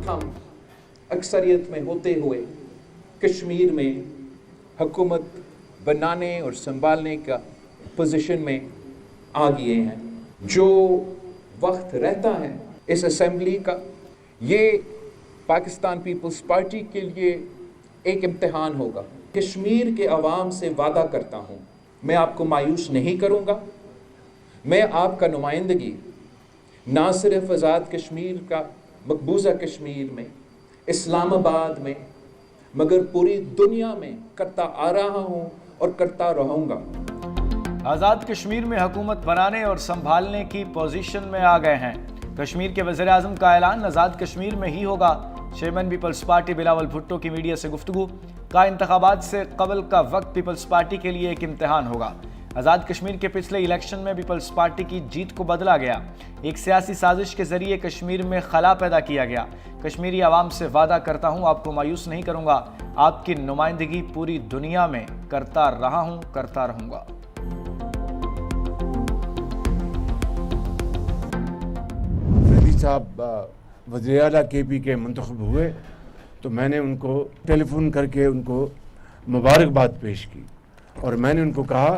हम अक्सरियत में होते हुए कश्मीर में हुकूमत बनाने और संभालने का पोजीशन में आ गए हैं। जो वक्त रहता है इस असेंबली का, ये पाकिस्तान पीपल्स पार्टी के लिए एक इम्तिहान होगा। कश्मीर के अवाम से वादा करता हूँ, मैं आपको मायूस नहीं करूँगा। मैं आपका नुमाइंदगी ना सिर्फ आज़ाद कश्मीर का मकबूजा कश्मीर में, इस्लामाबाद में, मगर पूरी दुनिया में करता आ रहा हूँ और करता रहूँगा। आज़ाद कश्मीर में हुकूमत बनाने और संभालने की पोजीशन में आ गए हैं। कश्मीर के वज़ीर आज़म का ऐलान आज़ाद कश्मीर में ही होगा। Chairman people's party Bilawal Bhutto की मीडिया से गुफ्तगू, का इंतखाबात से कबल का वक्त पीपल्स पार्टी के लिए एक इम्तिहान होगा। आज़ाद कश्मीर के पिछले इलेक्शन में पीपल्स पार्टी की जीत को बदला गया। एक सियासी साजिश के जरिए कश्मीर में खला पैदा किया गया। कश्मीरी आवाम से वादा करता हूँ, आपको मायूस नहीं करूँगा। आपकी नुमाइंदगी पूरी दुनिया में करता रहा हूँ, करता रहूँगा। साहब वज़ीर आला KP के मुंतखब हुए तो मैंने उनको टेलीफोन करके उनको मुबारकबाद पेश की और मैंने उनको कहा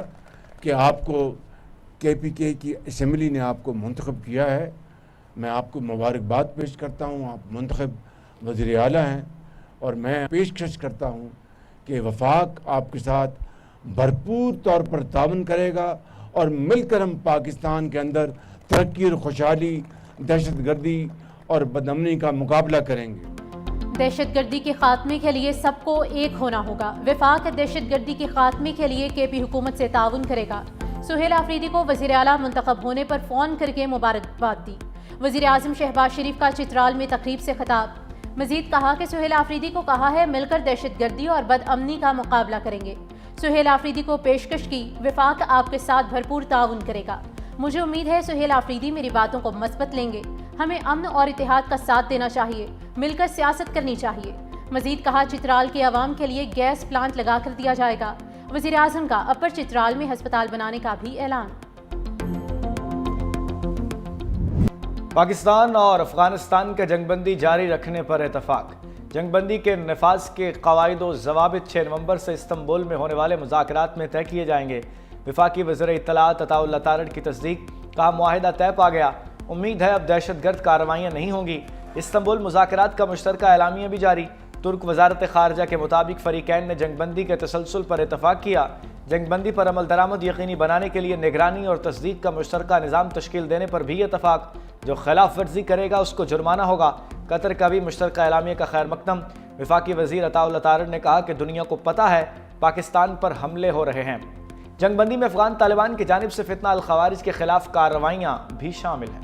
कि आपको KPK की असम्बली ने आपको मुंतखब किया है, मैं आपको मुबारकबाद पेश करता हूँ। आप मुंतखब वज़ीर आला हैं और मैं पेशकश करता हूँ कि वफाक आपके साथ भरपूर तौर पर तावन करेगा और मिलकर हम पाकिस्तान के अंदर तरक्की और खुशहाली, दहशतगर्दी और बदअमनी का मुकाबला करेंगे। दहशतगर्दी के खात्मे के लिए सबको एक होना होगा। वफाक दहशतगर्दी के खात्मे के लिए KP हुकूमत से ताउन करेगा। सुहेल आफरीदी को वज़ीर आला मुंतखब होने पर फ़ोन करके मुबारकबाद दी। वज़ीर आज़म शहबाज शरीफ का चित्राल में तकरीब से खिताब। मजीद कहा कि सुहेल आफरीदी को कहा है मिलकर दहशतगर्दी और बदअमनी का मुकाबला करेंगे। सुहेल आफरीदी को पेशकश की, वफाक आपके साथ भरपूर ताउन करेगा। मुझे उम्मीद है सुहेल आफरीदी मेरी बातों को मस्बत लेंगे। हमें अमन और इत्तेहाद का साथ देना चाहिए, मिलकर सियासत करनी चाहिए। मजीद कहा चित्राल के अवाम के लिए गैस प्लांट लगा कर दिया जाएगा। वज़ीर आज़म का अपर चित्राल में अस्पताल बनाने का भी ऐलान। पाकिस्तान और अफगानिस्तान के जंगबंदी जारी रखने पर इतफाक। जंगबंदी के नफाज के कवायद व ज़वाबित 6 नवंबर से इस्तंबुल में होने वाले मुज़ाकरात में तय किए जाएंगे। वफाकी वज़ीर इत्तलात अताउल्लाह तारड़ की तस्दीक, कहा मुआहिदा तय पा गया। उम्मीद है अब दहशतगर्द कार्रवाइयाँ नहीं होंगी। इस्तंबुल मुज़ाकरात का मुश्तरका एलामिया भी जारी। तुर्क वज़ारत ख़ारजा के मुताबिक फ़रीक़ैन ने जंगबंदी के तसलसल पर इतफ़ाक़ किया। जंगबंदी पर अमल दरामद यकीनी बनाने के लिए निगरानी और तस्दीक का मुश्तरका निज़ाम तश्कील देने पर भी इतफ़ाक़। जो खिलाफ वर्जी करेगा उसको जुर्माना होगा। कतर का भी मुश्तरका एलामिया का खैर मकदम। वफाकी वज़ीर अताउल्लाह तारड़ ने कहा कि दुनिया को पता है पाकिस्तान पर हमले हो रहे हैं। जंगबंदी में अफगान तालिबान की जानिब से फितना अल खवारिज के खिलाफ कार्रवाइयाँ भी शामिल हैं।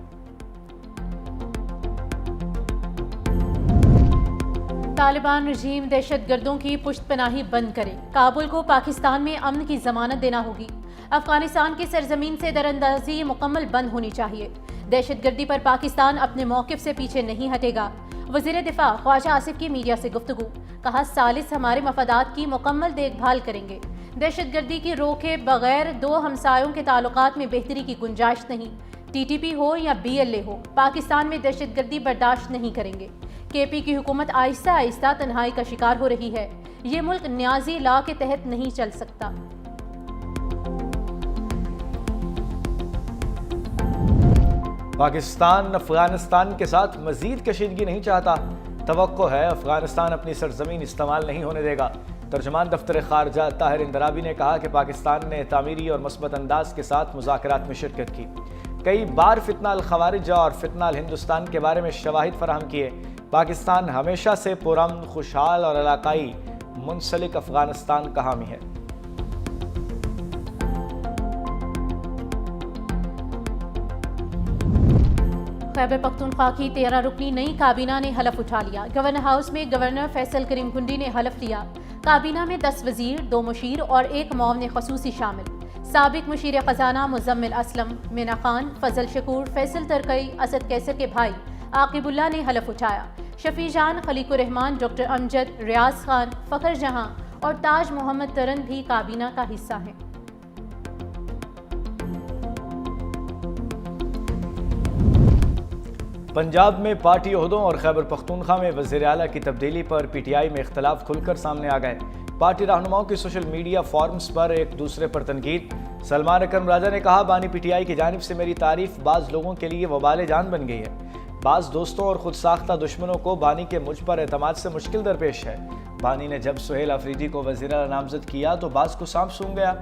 तालिबान रजीम दहशतगर्दों की पुश्तपनाही बंद करे। काबुल को पाकिस्तान में अमन की जमानत देना होगी। अफगानिस्तान की सरजमीन से दरअंदाजी मुकम्मल बंद होनी चाहिए। दहशतगर्दी पर पाकिस्तान अपने मौक़िफ़ से पीछे नहीं हटेगा। वज़ीर दिफा ख्वाजा आसिफ की मीडिया से गुफ्तगू, कहा सालिस हमारे मफादात की मुकम्मल देखभाल करेंगे। दहशतगर्दी की रोके बगैर दो हमसायों के ताल्लुकात में बेहतरी की गुंजाइश नहीं। TTP हो या BLA हो, पाकिस्तान में दहशतगर्दी बर्दाश्त नहीं करेंगे। KP की हुकूमत आहिस्ता आहिस्ता तन्हाई का शिकार हो रही है। ये मुल्क न्याजी लॉ के तहत नहीं चल सकता। पाकिस्तान अफगानिस्तान के साथ मजीद कशीदगी नहीं चाहता। तवक्को है अफगानिस्तान अपनी सरजमीन इस्तेमाल नहीं होने देगा। तर्जमान दफ्तर खारजा ताहिर इंदराबी ने कहा कि पाकिस्तान ने तामीरी और मस्बत अंदाज के साथ मुज़ाकरात में शिरकत की। कई बार फितना अल खवारिज और फितना अल हिंदुस्तान के बारे में शवाहिद फराहम किए। पाकिस्तान हमेशा से पुरअमन, खुशहाल और इलाकाई मुंसलिक अफगानिस्तान का हामी है। खैबर पख्तूनख्वा की 13 रुकनी नई काबीना ने हलफ उठा लिया। गवर्नर हाउस में गवर्नर फैसल करीम कुंडी ने हलफ लिया। काबीना में 10 वजीर, 2 मुशीर और 1 मुआवन खसूसी शामिल। साबिक मुशीर खजाना मुजम्मिल असलम, मीना खान, फजल शकूर, फैसल तरकई, असद कैसर के भाई आकिबुल्ला ने हलफ उठाया। शफी जान, खलीकुर रहमान, डॉक्टर अमजद, रियाज खान, फ़खर जहां और ताज मोहम्मद तरन भी काबीना का हिस्सा हैं। पंजाब में पार्टी ओहदों और खैबर पख्तूनख्वा में वज़ीर आला की तब्दीली पर पीटीआई में इख्तलाफ खुलकर सामने आ गए। पार्टी रहनुमाओं की सोशल मीडिया फॉर्म्स पर एक दूसरे पर तनकीद। सलमान अकरम राजा ने कहा, बानी पीटीआई की जानिब से मेरी तारीफ बाज़ लोगों के लिए वबाल जान बन गई है। बाज़ दोस्तों और खुद साख्ता दुश्मनों को बानी के मुझ पर एतमाद से मुश्किल दरपेश है। बानी ने जब सुहेल अफरीदी को वज़ीर आला नामज़द किया तो बाज़ को सांप सूंघ गया।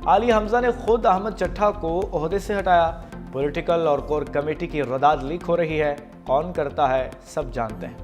आली हमजा ने खुद अहमद चट्ठा को ओहदे से हटाया। पॉलिटिकल और कोर कमेटी की रदाद लीक हो रही है। कौन करता है सब जानते हैं।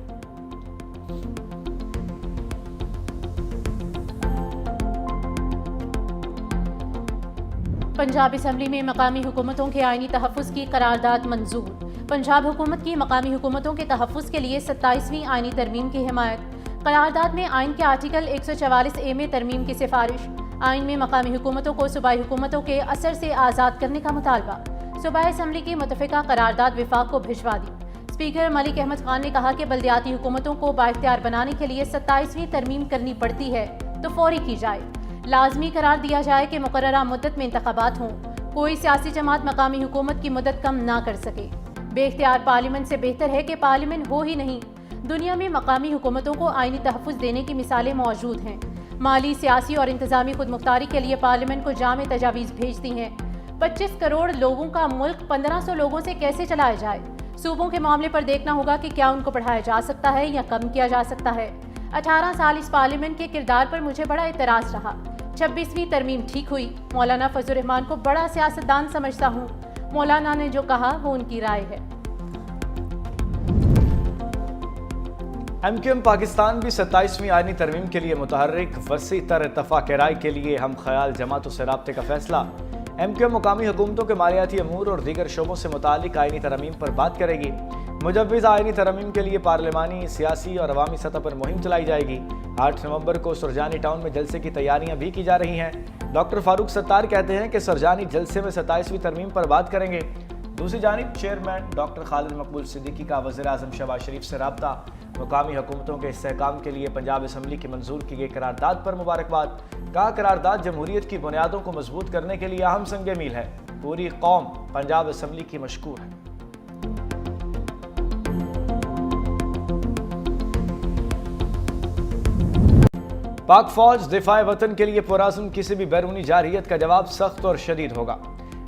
पंजाब असम्बली में मकामी हुकूमतों के आइनी तहफ़्फ़ुज़ की करारदाद मंजूर। पंजाब हुकूमत की मकामी हुकूमतों के तहफ़्फ़ुज़ के लिए 27वीं आइनी तरमीम की हिमायत। करारदाद में आइन के आर्टिकल 144A में तरमीम की सिफारिश। आइन में मकामी हुकूमतों को सूबाई हुकूमतों के असर से आज़ाद करने का मुतालबा। सूबाई असम्बली की मुतफ़िका करारदाद विफाक को भिजवा दी। स्पीकर मलिक अहमद खान ने कहा कि बल्दियाती हुकूमतों को बाइख्तियार बनाने के लिए 27वीं तरमीम करनी पड़ती है तो फौरी की जाए। लाजमी करार दिया जाए कि मुकर्ररा मुद्दत में इंतखाबात हों। कोई सियासी जमात मकामी हुकूमत की मुद्दत कम ना कर सके। बेख्तियार पार्लियामेंट से बेहतर है कि पार्लियामेंट हो ही नहीं। दुनिया में मकामी हुकूमतों को आइनी तहफ़्फ़ुज़ देने की मिसालें मौजूद हैं। माली, सियासी और इंतज़ामी खुदमुख्तारी के लिए पार्लियामेंट को जामे तजावीज़ भेजती हैं। 25 करोड़ लोगों का मुल्क 1500 लोगों से कैसे चलाया जाए। सूबों के मामले पर देखना होगा कि क्या उनको बढ़ाया जा सकता है या कम किया जा सकता है। 18 साल इस पार्लियामेंट के किरदार पर मुझे बड़ा एतराज़ रहा। 26वीं तरमीम ठीक हुई। मौलाना फजल रहमान को बड़ा सियासतदान समझता हूँ। मौलाना ने जो कहा वो उनकी राय है। MQM पाकिस्तान भी 27वीं आइनी तरमीम के लिए मुतहर्रिक। वसी तर इत्तफाक राय के लिए हम ख्याल जमातों से राब्ते का फैसला। MQM मुकामी हुकूमतों के मालियाती अमूर और दीगर शोबों से मुतालिक आइनी तरमीम पर बात करेगी। मुजव्विज़ आइनी तरमीम के लिए पार्लिमानी, सियासी और अवामी सतह पर मुहिम चलाई जाएगी। 8 नवंबर को सुरजानी टाउन में जलसे की तैयारियां भी की जा रही हैं। डॉक्टर फारूक सत्तार कहते हैं कि सुरजानी जलसे में 27वीं तरमीम पर बात करेंगे। दूसरी जानिब चेयरमैन डॉक्टर खालिद मकबूल सिद्दीकी का वज़ीर आज़म शहबाज शरीफ से राब्ता। मुकामी हुकूमतों के इस्तेहकाम के लिए पंजाब असम्बली की मंजूर की गई करारदाद पर मुबारकबाद। कहा, करारदाद जमहूरियत की बुनियादों को मजबूत करने के लिए अहम संग मील है। पूरी कौम पंजाब असम्बली की मशकूर है। पाक फौज दिफाए वतन के लिए पुराज़म किसी भी बैरूनी जारहियत का जवाब सख्त और शदीद होगा।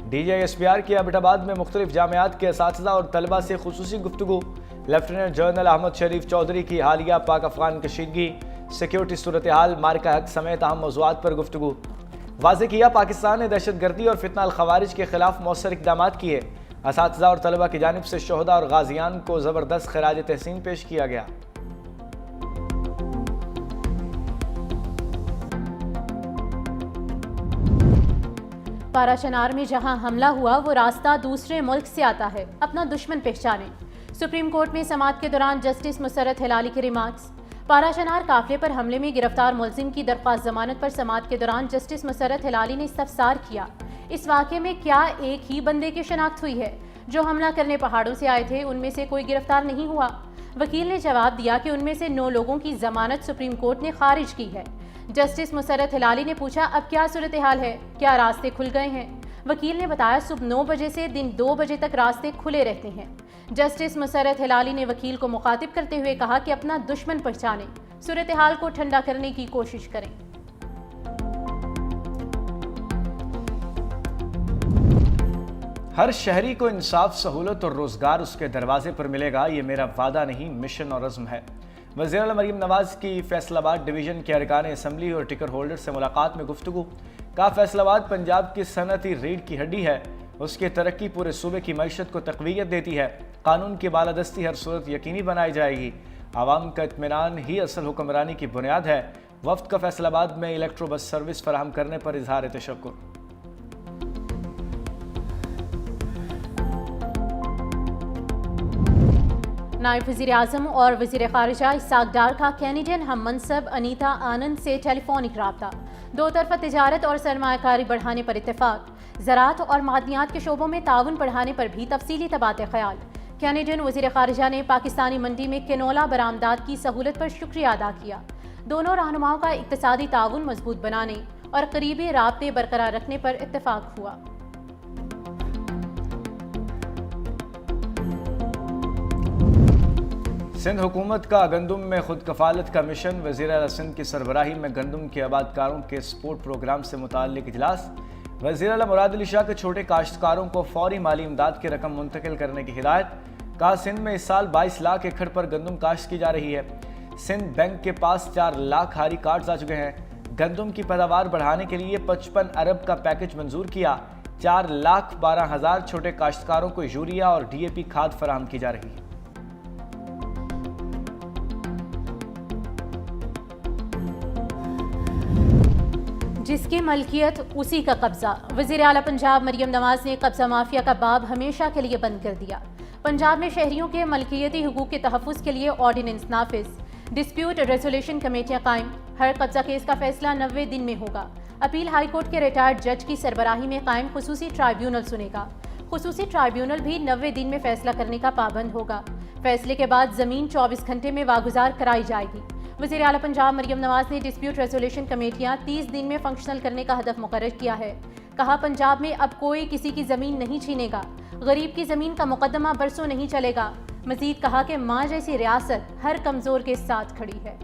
DGISPR की एबटाबाद में मुख्तलिफ जामियात के असातिज़ा और तलबा से खुसूसी गुफ्तगू। लेफ्टिनेंट जनरल अहमद शरीफ चौधरी की हालिया पाक अफगान कशीदगी, सिक्योरिटी सूरत हाल, मार्का हक समेत अहम मौज़ूआत पर गुफ्तगू। वाज़ेह किया, पाकिस्तान ने दहशत गर्दी और फितना अल खवारिज के खिलाफ मौसर इक़दाम किए। असातिज़ा और तलबा की जानिब से शोहदा और गाजियान को ज़बरदस्त खिराज तहसीन पेश किया गया। पाराशनार में जहां हमला हुआ वो रास्ता दूसरे मुल्क से आता है, अपना दुश्मन पहचाने। सुप्रीम कोर्ट में समाअत के दौरान जस्टिस मुसर्रत हिलाली के रिमार्क्स। पाराशनार काफिले पर हमले में गिरफ्तार मुलजिम की दरख्वास्त जमानत पर समाअत के दौरान जस्टिस मुसर्रत हिलाली ने इस्तफसार किया, इस वाक़े में क्या एक ही बंदे की शनाख्त हुई है? जो हमला करने पहाड़ों से आए थे उनमें से कोई गिरफ्तार नहीं हुआ। वकील ने जवाब दिया कि उनमें से 9 लोगों की जमानत सुप्रीम कोर्ट ने खारिज की है। जस्टिस मुसर्रत हिलाली ने पूछा, अब क्या सूरत हाल है, क्या रास्ते खुल गए हैं? वकील ने बताया, सुबह 9 बजे से दिन 2 बजे तक रास्ते खुले रहते हैं। जस्टिस मुसर्रत हिलाली ने वकील को मुखातिब करते हुए कहा कि अपना दुश्मन पहचानें, सूरत हाल को ठंडा करने की कोशिश करें। हर शहरी को इंसाफ, सहूलत और रोजगार उसके दरवाजे पर मिलेगा, ये मेरा वादा नहीं मिशन और अज़्म है। वज़ीर आला मरीम नवाज की फैसलाबाद डिवीज़न के अरकान असम्बली और टिकट होल्डर से मुलाकात में गुफ्तगू। कहा, फैसलाबाद पंजाब की सनअती रीढ़ की हड्डी है, उसकी तरक्की पूरे सूबे की मईशत को तक़वियत देती है। कानून की बालादस्ती हर सूरत यकीनी बनाई जाएगी। आवाम का इत्मीनान ही असल हुक्मरानी की बुनियाद है। वफ्द का फैसलाबाद में इलेक्ट्रो बस सर्विस फराहम करने पर इजहार तशक्कुर। नायब वज़ीर आज़म और वज़ीर ख़ारिजा इसाक डार का कैनेडियन हम मनसब अनीता आनंद से टेलीफोनिक राब्ता। 2 तरफ़ा तिजारत और सरमायाकारी बढ़ाने पर इत्तेफाक। ज़राअत और मादनियात के शोबों में ताउन बढ़ाने पर भी तफसीली तबादला ख्याल। कैनेडियन वज़ीर ख़ारिजा ने पाकिस्तानी मंडी में कैनोला बरामदात की सहूलत पर शुक्रिया अदा किया। दोनों रहनुमाओं का इक़्तिसादी ताउन मजबूत बनाने और करीबी राब्ते बरकरार रखने पर इत्तेफाक हुआ। سندھ حکومت کا گندم میں خود کفالت کا مشن، وزیر اعلیٰ سندھ کی سربراہی میں گندم کے آباد کاروں کے سپورٹ پروگرام سے متعلق اجلاس۔ وزیر اعلیٰ مراد علی شاہ کے چھوٹے کاشتکاروں کو فوری مالی امداد کی رقم منتقل کرنے کی ہدایت۔ کہا سندھ میں اس سال 22 لاکھ ایکڑ پر گندم کاشت کی جا رہی ہے۔ سندھ بینک کے پاس 4 لاکھ ہاری کارڈز آ چکے ہیں۔ گندم کی پیداوار بڑھانے کے لیے 55 ارب کا پیکج منظور کیا۔ 4,12,000 چھوٹے کاشتکاروں کو یوریا اور ڈی اے پی کھاد فراہم کی جا رہی ہے۔ جس کی ملکیت اسی کا قبضہ، وزیر اعلیٰ پنجاب مریم نواز نے قبضہ مافیا کا باب ہمیشہ کے لیے بند کر دیا۔ پنجاب میں شہریوں کے ملکیتی حقوق کے تحفظ کے لیے آرڈیننس نافذ، ڈسپیوٹ ریزولیوشن کمیٹیاں قائم، ہر قبضہ کیس کا فیصلہ 90 دن میں ہوگا۔ اپیل ہائی کورٹ کے ریٹائرڈ جج کی سربراہی میں قائم خصوصی ٹرائیبیونل سنے گا۔ خصوصی ٹرائیبیونل بھی 90 دن میں فیصلہ کرنے کا پابند ہوگا۔ فیصلے کے بعد زمین 24 گھنٹے میں واگزار کرائی جائے گی۔ وزیر اعلیٰ پنجاب مریم نواز نے ڈسپیوٹ ریزولیوشن کمیٹیاں 30 دن میں فنکشنل کرنے کا ہدف مقرر کیا ہے۔ کہا پنجاب میں اب کوئی کسی کی زمین نہیں چھینے گا، غریب کی زمین کا مقدمہ برسوں نہیں چلے گا۔ مزید کہا کہ ماں جیسی ریاست ہر کمزور کے ساتھ کھڑی ہے۔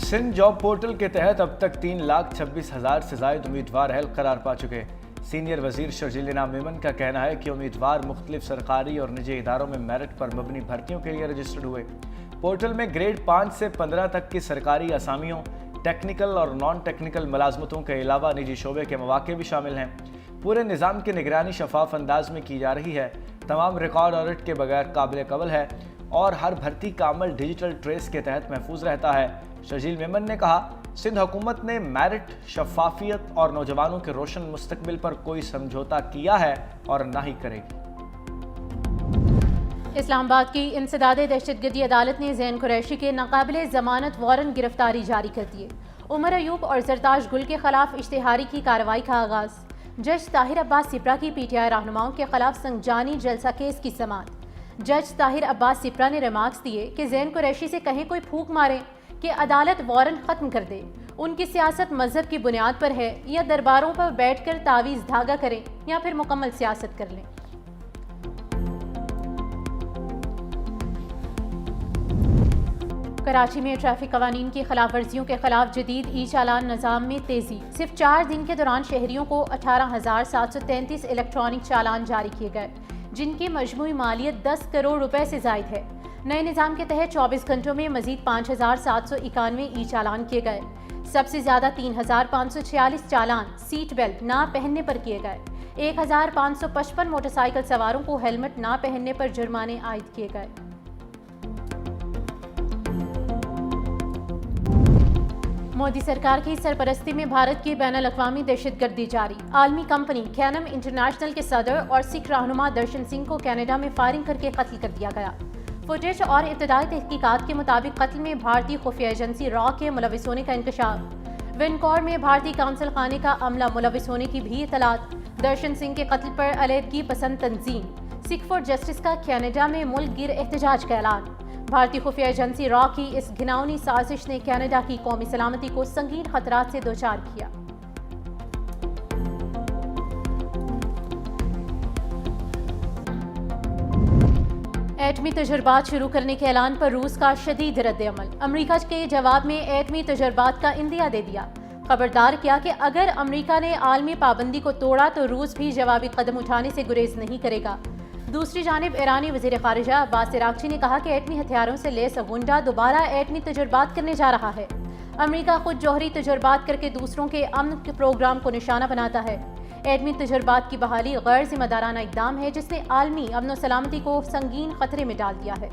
سندھ جاب پورٹل کے تحت اب تک 3,26,000 سے زائد امیدوار اہل قرار پا چکے۔ سینئر وزیر شرجیل انعام میمن کا کہنا ہے کہ امیدوار مختلف سرکاری اور نجی اداروں میں میرٹ پر مبنی بھرتیوں کے لیے رجسٹرڈ ہوئے۔ پورٹل میں گریڈ 5 سے 15 تک کی سرکاری اسامیوں، ٹیکنیکل اور نان ٹیکنیکل ملازمتوں کے علاوہ نجی شعبے کے مواقع بھی شامل ہیں۔ پورے نظام کی نگرانی شفاف انداز میں کی جا رہی ہے، تمام ریکارڈ آڈٹ کے بغیر قابل قبول ہے اور ہر بھرتی کا عمل ڈیجیٹل ٹریس کے تحت محفوظ رہتا ہے۔ شرجیل میمن نے کہا سندھ حکومت نے میرٹ، شفافیت اور نوجوانوں کے روشن مستقبل پر کوئی سمجھوتا کیا ہے اور نہ ہی کرے گی۔ اسلام آباد کی انسداد دہشت گردی عدالت نے زین قریشی کے ناقابل ضمانت وارنٹ گرفتاری جاری کر دیے۔ عمر ایوب اور زرتاج گل کے خلاف اشتہاری کی کارروائی کا آغاز۔ جج طاہر عباس سپرا کی پی ٹی آئی رہنماؤں کے خلاف سنجانی جلسہ کیس کی سماعت۔ جج طاہر عباس سپرا نے ریمارکس دیے کہ زین قریشی سے کہیں کوئی پھونک مارے کہ عدالت وارنٹ ختم کر دے، ان کی سیاست مذہب کی بنیاد پر ہے، یا درباروں پر بیٹھ کر تعویذ دھاگا کریں یا پھر مکمل سیاست کر لیں۔ کراچی میں ٹریفک قوانین کی خلاف ورزیوں کے خلاف جدید ای چالان نظام میں تیزی۔ صرف 4 دن کے دوران شہریوں کو 18,733 الیکٹرانک چالان جاری کیے گئے، جن کی مجموعی مالیت 10 کروڑ روپے سے زائد ہے۔ نئے نظام کے تحت 24 گھنٹوں میں مزید 5,791 ای چالان کیے گئے۔ سب سے زیادہ 3,546 چالان سیٹ بیلٹ نہ پہننے پر کیے گئے۔ 1,555 موٹر سائیکل سواروں کو ہیلمٹ نہ پہننے پر جرمانے عائد کیے گئے۔ مودی سرکار کی سرپرستی میں بھارت کی بین الاقوامی دہشت گردی جاری۔ عالمی کمپنی کینم انٹرنیشنل کے صدر اور سکھ رہنما درشن سنگھ کو کینیڈا میں فائرنگ کر کے قتل کر دیا گیا۔ فوٹیج اور ابتدائی تحقیقات کے مطابق قتل میں بھارتی خفیہ ایجنسی را کے ملوث ہونے کا انکشاف۔ ونکور میں بھارتی کونسل خانے کا عملہ ملوث ہونے کی بھی اطلاعات۔ درشن سنگھ کے قتل پر علیحدگی پسند تنظیم سکھ فار جسٹس کا کینیڈا میں ملک گیر احتجاج کا اعلان۔ بھارتی خفیہ ایجنسی را کی اس گھناؤنی سازش نے کینیڈا کی قومی سلامتی کو سنگین خطرات سے دوچار کیا۔ ایٹمی تجربات شروع کرنے کے اعلان پر روس کا شدید رد عمل۔ امریکہ کے جواب میں ایٹمی تجربات کا اندیا دے دیا، خبردار کیا کہ اگر امریکہ نے عالمی پابندی کو توڑا تو روس بھی جوابی قدم اٹھانے سے گریز نہیں کرے گا۔ دوسری جانب ایرانی وزیر خارجہ عباس عراقچی نے کہا کہ ایٹمی ہتھیاروں سے لیس افغانستہ دوبارہ ایٹمی تجربات کرنے جا رہا ہے۔ امریکہ خود جوہری تجربات کر کے دوسروں کے امن کے پروگرام کو نشانہ بناتا ہے۔ ایٹمی تجربات کی بحالی غیر ذمہ دارانہ اقدام ہے جس نے عالمی امن و سلامتی کو سنگین خطرے میں ڈال دیا ہے۔